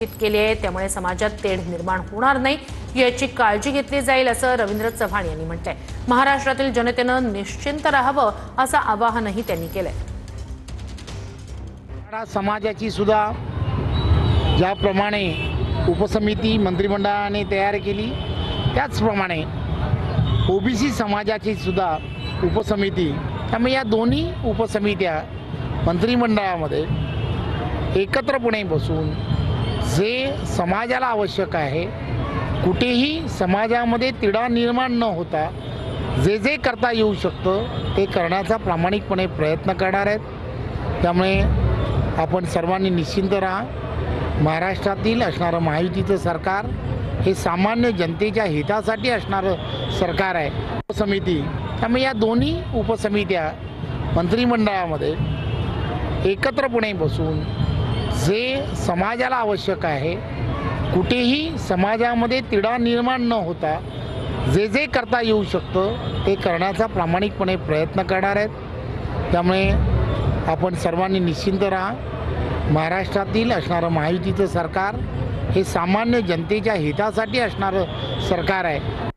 केली आहे, त्यामुळे समाजात तेढ निर्माण होणार नाही याची काळजी घेतली जाईल असं रवींद्र चव्हाण यांनी म्हटलंय। महाराष्ट्रातील जनतेनं निश्चिंत राहावं असं आवाहनही त्यांनी केलंय। समाजाची सुद्धा ज्याप्रमाणे उपसमिती मंत्रिमंडळाने तयार केली त्याचप्रमाणे ओबीसी समाजाची सुद्धा उपसमिती, त्यामुळे या दोन्ही उपसमित्या मंत्रिमंडळामध्ये एकत्रपणे बसून जे समाजाला आवश्यक आहे, कुठेही समाजामध्ये तिढा निर्माण न होता जे जे करता येऊ शकतं ते करण्याचा प्रामाणिकपणे प्रयत्न करणार आहेत। त्यामुळे आपण सर्वांनी निश्चिंत राहा। महाराष्ट्रातील असणारं महायुतीचं सरकार हे सामान्य जनतेच्या हितासाठी असणारं सरकार आहे। उपसमिती, त्यामुळे या दोन्ही उपसमित्या मंत्रिमंडळामध्ये एकत्रपणे बसून जे समाजाला आवश्यक आहे, कुठेही समाजामध्ये तिढा निर्माण न होता जे जे करता येऊ शकतं ते करण्याचा प्रामाणिकपणे प्रयत्न करणार आहेत। त्यामुळे आपण सर्वांनी निश्चिंत राहा। महाराष्ट्रातील असणारं महायुतीचं सरकार हे सामान्य जनतेच्या हितासाठी असणारं सरकार आहे।